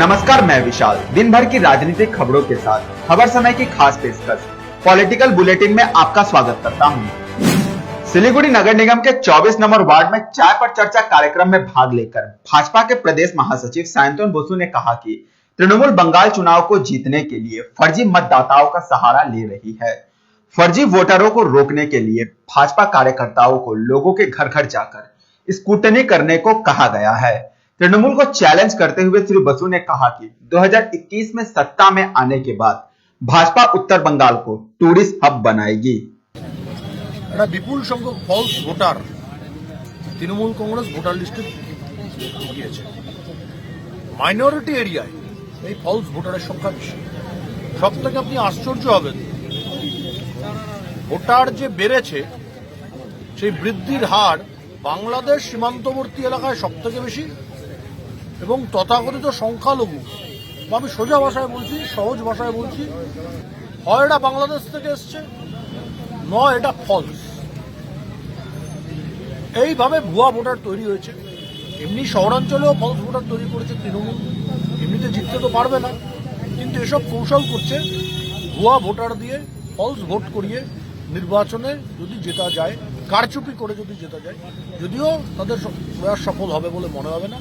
नमस्कार, मैं विशाल। दिन भर की राजनीतिक खबरों के साथ खबर समय की खास पेशकश पॉलिटिकल बुलेटिन में आपका स्वागत करता हूं। सिलीगुड़ी नगर निगम के 24 नंबर वार्ड में चाय पर चर्चा कार्यक्रम में भाग लेकर भाजपा के प्रदेश महासचिव सायंतन बसु ने कहा कि तृणमूल बंगाल चुनाव को जीतने के लिए फर्जी मतदाताओं का सहारा ले रही है। फर्जी वोटरों को रोकने के लिए भाजपा कार्यकर्ताओं को लोगों के घर घर जाकर स्क्रूटनी करने को कहा गया है। तृणमूल को चैलेंज करते हुए श्री बसु ने कहा कि 2021 में सत्ता में आने के बाद भाजपा उत्तर बंगाल को टूरिस्ट हब बनाएगी। विपुल संख्यक falls voter Trinamool Congress voter लिस्टे ঢুকিয়েছে। Minority এরিয়ায় এই ফলস ভোটারের সংখ্যা বেশি। সব থেকে আপনি আশ্চর্য হবেন, ভোটার যে বেড়েছে সেই বৃদ্ধির হার বাংলাদেশ সীমান্তবর্তী এলাকায় সব থেকে বেশি এবং তথাকথিত সংখ্যালঘু, আমি সোজা ভাষায় বলছি, সহজ ভাষায় বলছি, হয় এটা বাংলাদেশ থেকে এসছে, নয় এটা ফলস। এইভাবে ভুয়া ভোটার তৈরি হয়েছে। এমনি শহরাঞ্চলেও ফলস ভোটার তৈরি করেছে তৃণমূল। এমনিতে জিততে তো পারবে না, কিন্তু এসব কৌশল করছে ভুয়া ভোটার দিয়ে ফলস ভোট করিয়ে নির্বাচনে যদি জেতা যায়, কারচুপি করে যদি জেতা যায়, যদিও তাদের প্রয়াস সফল হবে বলে মনে হবে না।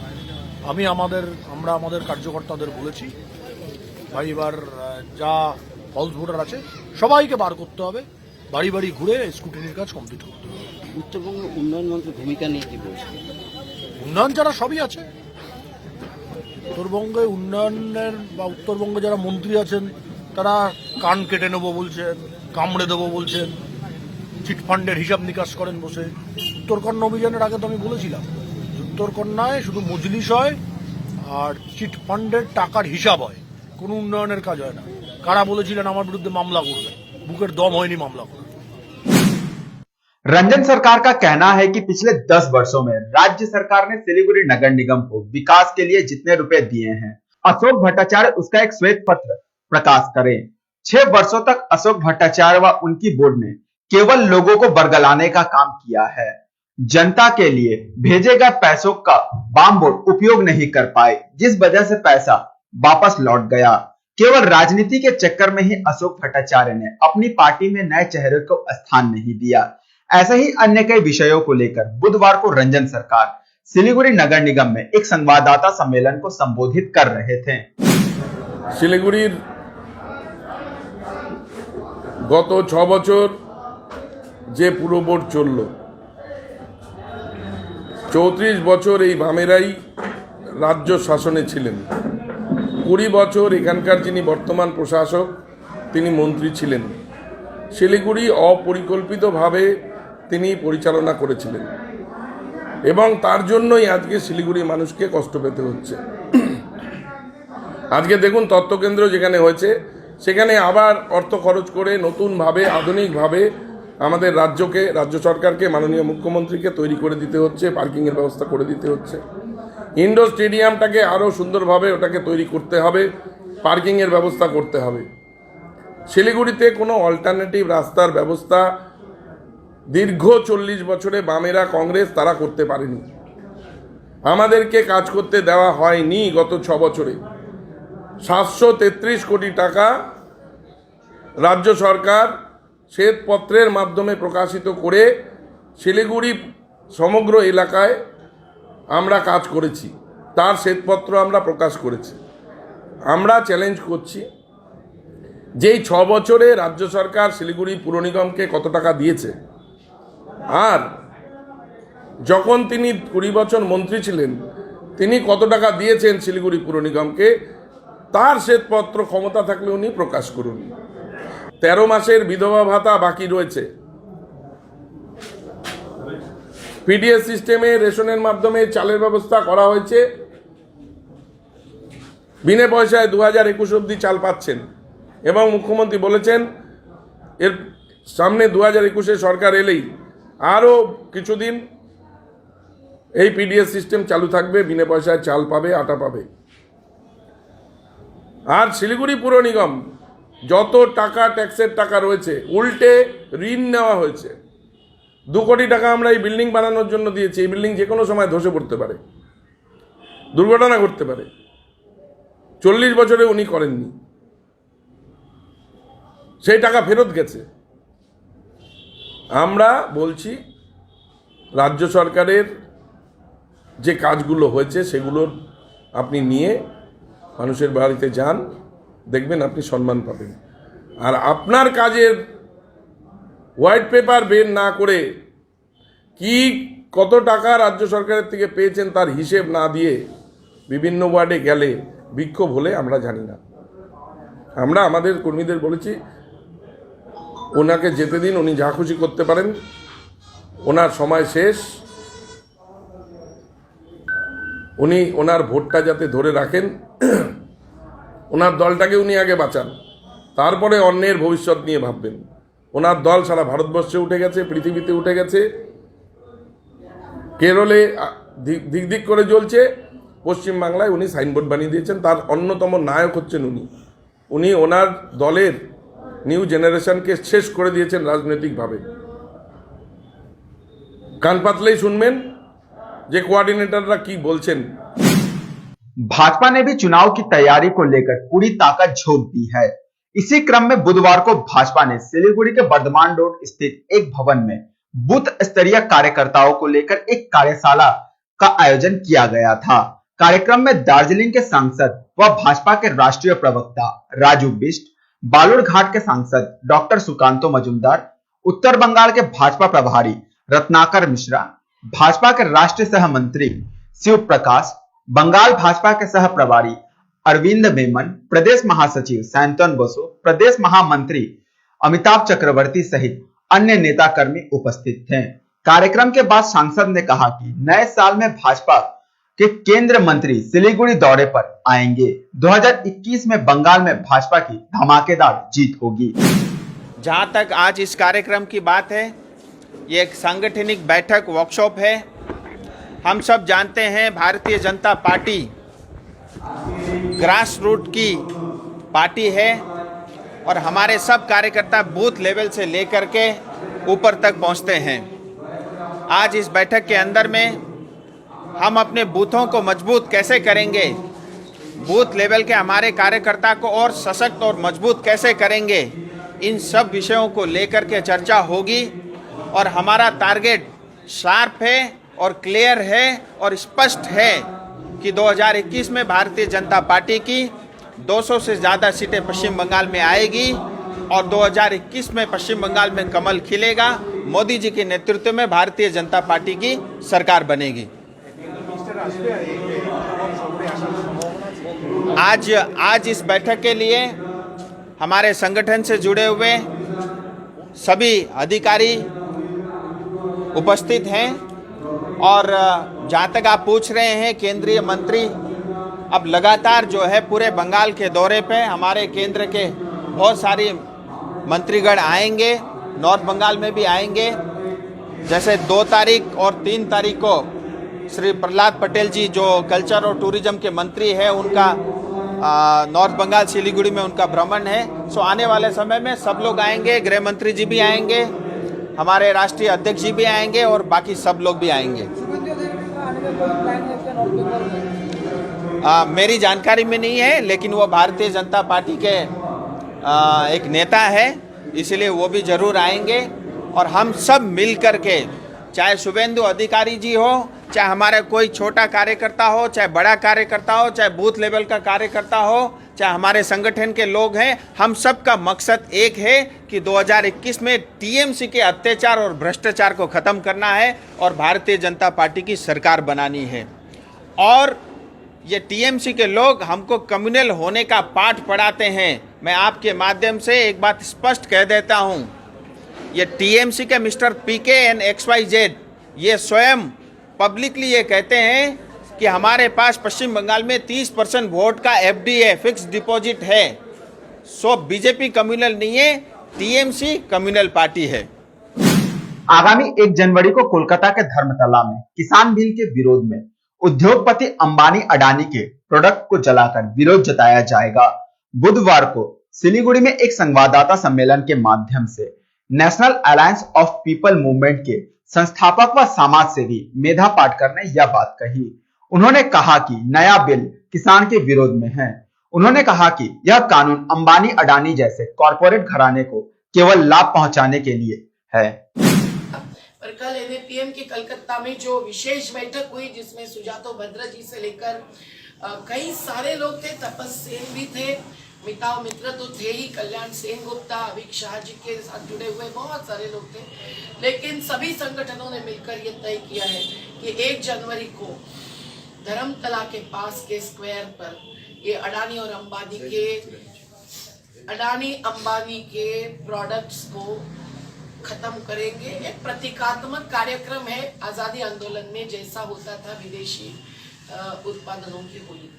আমরা আমাদের কার্যকর্তাদের বলেছি, ভাই এবার যা ফলস ভোটার আছে সবাইকে বার করতে হবে, বাড়ি বাড়ি ঘুরে স্ক্রুটিনির কাজ কমপ্লিট করতে হবে। উত্তরবঙ্গের উন্নয়ন মন্ত্রীর ভূমিকা নিয়ে কি বলছেন? উন্নয়ন যারা সবই আছে, উত্তরবঙ্গে উন্নয়নের বা উত্তরবঙ্গে যারা মন্ত্রী আছেন তারা কান কেটে নেবো বলছেন, কামড়ে দেবো বলছেন, চিটফান্ডের হিসাব নিকাশ করেন বসে। উত্তরকন্যা অভিযানের আগে তো আমি বলেছিলাম, উত্তরকন্যায় শুধু মজলিস হয় আর চিটফান্ডের টাকার হিসাব হয়, কোনো উন্নয়নের কাজ হয় না। কারা বলেছিলেন আমার বিরুদ্ধে মামলা করবে, বুকের দম হয়নি मामला করবে। रंजन सरकार का कहना है कि पिछले 10 वर्षों में राज्य सरकार ने सिलीगुड़ी नगर निगम को विकास के लिए जितने रुपए दिए हैं, अशोक भट्टाचार्य उसका एक श्वेत पत्र प्रकाश करें। 6 वर्षों तक अशोक भट्टाचार्य व उनकी बोर्ड ने केवल लोगों को बरगलाने का काम किया है। जनता के लिए भेजे गए पैसों का वाम बोर्ड उपयोग नहीं कर पाए, जिस वजह से पैसा वापस लौट गया। केवल राजनीति के चक्कर में ही अशोक भट्टाचार्य ने अपनी पार्टी में नए चेहरे को स्थान नहीं दिया। ऐसे ही अन्य कई विषयों को लेकर बुधवार को रंजन सरकार सिलीगुड़ी नगर निगम में एक संवाददाता सम्मेलन को संबोधित कर रहे थे। শিলিগুড়ির গত 6 বছর যে পুরো বোর্ড চলল, 34 বছর এই বামেরাই রাজ্য শাসনে ছিলেন। 20 বছর এখানকার যিনি বর্তমান প্রশাসক তিনি মন্ত্রী ছিলেন। শিলিগুড়ি অপরিকল্পিতভাবে তিনি পরিচালনা করেছিলেন এবং তার জন্যই আজকে শিলিগুড়ি মানুষকে কষ্ট পেতে হচ্ছে। আজকে দেখুন, তথ্যকেন্দ্র যেখানে হয়েছে সেখানে আবার অর্থ খরচ করে নতুনভাবে আধুনিকভাবে আমাদের রাজ্য সরকারকে, মাননীয় মুখ্যমন্ত্রীকে তৈরি করে দিতে হচ্ছে, পার্কিংয়ের ব্যবস্থা করে দিতে হচ্ছে। ইন্ডোর স্টেডিয়ামটাকে আরও সুন্দরভাবে ওটাকে তৈরি করতে হবে, পার্কিংয়ের ব্যবস্থা করতে হবে। শিলিগুড়িতে কোনো অল্টারনেটিভ রাস্তার ব্যবস্থা দীর্ঘ 40 বছরে বামেরা, কংগ্রেস তারা করতে পারেনি। আমাদেরকে কাজ করতে দেওয়া হয়নি। গত 6 বছরে 733 কোটি টাকা রাজ্য সরকার শ্বেতপত্রের মাধ্যমে প্রকাশিত করে শিলিগুড়ি সমগ্র এলাকায় আমরা কাজ করেছি, তার শ্বেতপত্র আমরা প্রকাশ করেছি। আমরা চ্যালেঞ্জ করছি, যেই 6 বছরে রাজ্য সরকার শিলিগুড়ি পুর নিগমকে কত টাকা দিয়েছে, আর যখন তিনি 20 বছর মন্ত্রী ছিলেন তিনি কত টাকা দিয়েছেন শিলিগুড়ি পুর নিগমকে, তার শ্বেতপত্র ক্ষমতা থাকলে উনি প্রকাশ করুন। 13 মাসের বিধবা ভাতা বাকি রয়েছে। পিডিএস সিস্টেমে রেশনের মাধ্যমে চালের ব্যবস্থা করা হয়েছে, বিনা পয়সায় 2021 অবধি চাল পাচ্ছেন এবং মুখ্যমন্ত্রী বলেছেন এর সামনে 2021 সরকার এলেই আরও কিছুদিন এই পিডিএস সিস্টেম চালু থাকবে, বিনা পয়সায় চাল পাবে, আটা পাবে। আর শিলিগুড়ি পুর নিগম যত টাকা ট্যাক্সের টাকা রয়েছে উল্টে ঋণ নেওয়া হয়েছে। 2 কোটি টাকা আমরা এই বিল্ডিং বানানোর জন্য দিয়েছি। এই বিল্ডিং যে কোনো সময় ধসে পড়তে পারে, দুর্ঘটনা ঘটতে পারে। 40 বছরে উনি করেননি, সেই টাকা ফেরত গেছে। আমরা বলছি রাজ্য সরকারের যে কাজগুলো হয়েছে সেগুলোর আপনি নিয়ে মানুষের বাড়িতে যান, দেখবেন আপনি সম্মান পাবেন। আর আপনার কাজের হোয়াইট পেপার বের না করে কি কত টাকা রাজ্য সরকারের থেকে পেয়েছেন তার হিসেব না দিয়ে বিভিন্ন ওয়ার্ডে গেলে বিক্ষোভ হলে আমরা জানি না। আমরা আমাদের কর্মীদের বলেছি ওনাকে যেতে দিন, উনি যা খুশি করতে পারেন, ওনার সময় শেষ, উনি ওনার ভোটটা যাতে ধরে রাখেন, ওনার দলটাকে উনি আগে বাঁচান, তারপরে অন্যের ভবিষ্যৎ নিয়ে ভাববেন। ওনার দল সারা ভারতবর্ষে উঠে গেছে, পৃথিবীতে উঠে গেছে, কেরলে দিক দিক করে জ্বলছে, পশ্চিমবাংলায় উনি সাইনবোর্ড বানিয়ে দিয়েছেন। তার অন্যতম নায়ক হচ্ছেন উনি ওনার দলের নিউ জেনারেশনকে শেষ করে দিয়েছেন রাজনৈতিকভাবে। কান পাতলেই শুনবেন যে কোऑर्डिनेटरরা কি বলছেন। भाजपा ने भी चुनाव की तैयारी को लेकर पूरी ताकत झोंक दी है। इसी क्रम में बुधवार को भाजपा ने सिलीगुड़ी के वर्धमान रोड स्थित एक भवन में बूथ स्तरीय कार्यकर्ताओं को लेकर एक कार्यशाला का आयोजन किया गया था। कार्यक्रम में दार्जिलिंग के सांसद व भाजपा के राष्ट्रीय प्रवक्ता राजू बिष्ट, बालूरघाट के सांसद डॉक्टर सुकांतो मजूमदार, उत्तर बंगाल के भाजपा प्रभारी रत्नाकर मिश्रा, भाजपा के राष्ट्रीय सह मंत्री शिव प्रकाश, बंगाल भाजपा के सह प्रभारी अरविंद मेमन, प्रदेश महासचिव सैंतन बसु, प्रदेश महामंत्री अमिताभ चक्रवर्ती सहित अन्य नेता कर्मी उपस्थित थे। कार्यक्रम के बाद सांसद ने कहा कि नए साल में भाजपा के केंद्र मंत्री सिलीगुड़ी दौरे पर आएंगे। 2021 में बंगाल में भाजपा की धमाकेदार जीत होगी। जहाँ तक आज इस कार्यक्रम की बात है, ये एक सांगठनिक बैठक वर्कशॉप है। हम सब जानते हैं Bharatiya Janata party grass root की पार्टी है और हमारे सब कार्यकर्ता बूथ लेवल से लेकर के ऊपर तक पहुंचते हैं। आज इस बैठक के अंदर में हम अपने बूथों को मजबूत कैसे करेंगे, बूथ लेवल के हमारे कार्यकर्ता को और सशक्त और मजबूत कैसे करेंगे, इन सब विषयों को लेकर के चर्चा होगी। और हमारा टारगेट शार्प है और क्लियर है और स्पष्ट है कि 2021 में भारतीय जनता पार्टी की 200 से ज़्यादा सीटें पश्चिम बंगाल में आएगी और 2021 में पश्चिम बंगाल में कमल खिलेगा। मोदी जी के नेतृत्व में भारतीय जनता पार्टी की सरकार बनेगी। आज इस बैठक के लिए हमारे संगठन से जुड़े हुए सभी अधिकारी उपस्थित हैं। और जहाँ तक आप पूछ रहे हैं केंद्रीय मंत्री अब लगातार जो है पूरे बंगाल के दौरे पे हमारे केंद्र के बहुत सारी मंत्रीगण आएंगे, नॉर्थ बंगाल में भी आएंगे। जैसे 2 तारीख और 3 तारीख को श्री प्रहलाद पटेल जी जो कल्चर और टूरिज्म के मंत्री हैं, उनका नॉर्थ बंगाल सिलीगुड़ी में उनका भ्रमण है। सो आने वाले समय में सब लोग आएंगे, गृह मंत्री जी भी आएंगे, हमारे राष्ट्रीय अध्यक्ष जी भी आएंगे और बाकी सब लोग भी आएंगे। मेरी जानकारी में नहीं है, लेकिन वो भारतीय जनता पार्टी के एक नेता है, इसलिए वो भी जरूर आएंगे। और हम सब मिल कर के, चाहे शुभेंदु अधिकारी जी हो, चाहे हमारा कोई छोटा कार्यकर्ता हो, चाहे बड़ा कार्यकर्ता हो, चाहे बूथ लेवल का कार्यकर्ता हो, चाहे हमारे संगठन के लोग हैं, हम सब का मकसद एक है कि 2021 में टीएमसी के अत्याचार और भ्रष्टाचार को ख़त्म करना है और भारतीय जनता पार्टी की सरकार बनानी है। और ये टीएमसी के लोग हमको कम्युनल होने का पाठ पढ़ाते हैं। मैं आपके माध्यम से एक बात स्पष्ट कह देता हूँ, ये टीएमसी के मिस्टर पीके एंड XYZ ये स्वयं पब्लिकली ये कहते हैं कि हमारे पास पश्चिम बंगाल में 30% वोट का FDA फिक्स डिपॉजिट है। सो बीजेपी कम्युनल नहीं है, टीएमसी कम्युनल पार्टी है। आगामी 1 जनवरी को कोलकाता के धर्मतला में किसान बिल के विरोध में उद्योगपति अंबानी अडानी के प्रोडक्ट को जलाकर विरोध जताया जाएगा। बुधवार को सिलीगुड़ी में एक संवाददाता सम्मेलन के माध्यम से national alliance of people movement के संस्थापक व समाज सेवी मेधा पाटकर ने यह बात कही। उन्होंने कहा कि नया बिल किसान के विरोध में है। उन्होंने कहा कि यह कानून अंबानी अडानी जैसे कॉरपोरेट घराने को केवल लाभ पहुंचाने के लिए है। पर कल एनएपीएम की कलकत्ता में जो विशेष बैठक हुई जिसमें सुजातो भद्र जी से लेकर कई सारे लोग थे, तपस सेन भी थे, मिताव मित्र तो थे ही, कल्याण सेन गुप्ता, अभिक शाह जी के साथ जुड़े हुए बहुत सारे लोग थे, लेकिन सभी संगठनों ने मिलकर ये तय किया है कि 1 जनवरी को धर्मतला के पास के स्क्वायर पर ये अडानी अंबानी के प्रोडक्ट्स को खत्म करेंगे। एक प्रतीकात्मक कार्यक्रम है, आजादी आंदोलन में जैसा होता था विदेशी उत्पादनों की होली।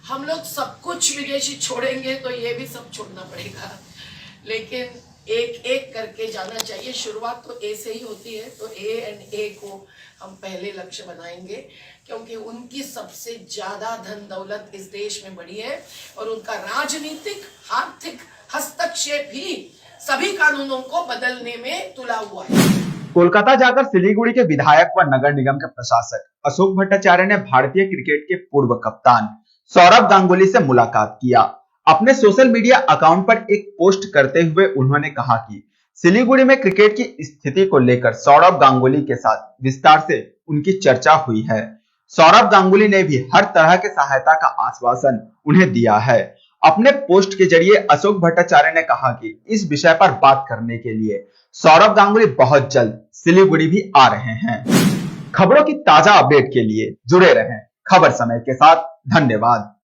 हम लोग सब कुछ विदेशी छोड़ेंगे तो ये भी सब छोड़ना पड़ेगा, लेकिन एक एक करके जाना चाहिए। शुरुआत तो ए से ही होती है, तो A&A को हम पहले लक्ष्य बनाएंगे, क्योंकि उनकी सबसे ज्यादा धन दौलत इस देश में बढ़ी है और उनका राजनीतिक आर्थिक हस्तक्षेप ही सभी कानूनों को बदलने में तुला हुआ है। कोलकाता जाकर सिलीगुड़ी के विधायक व नगर निगम के प्रशासक अशोक भट्टाचार्य ने भारतीय क्रिकेट के पूर्व कप्तान सौरव गांगुली से मुलाकात किया। अपने सोशल मीडिया अकाउंट पर एक पोस्ट करते हुए उन्होंने कहा कि सिलीगुड़ी में क्रिकेट की स्थिति को लेकर सौरव गांगुली के साथ विस्तार से उनकी चर्चा हुई है। सौरव गांगुली ने भी हर तरह के सहायता का आश्वासन उन्हें दिया है। अपने पोस्ट के जरिए अशोक भट्टाचार्य ने कहा कि इस विषय पर बात करने के लिए सौरव गांगुली बहुत जल्द सिलीगुड़ी भी आ रहे हैं। खबरों की ताजा अपडेट के लिए जुड़े रहें खबर समय के साथ। धन्यवाद।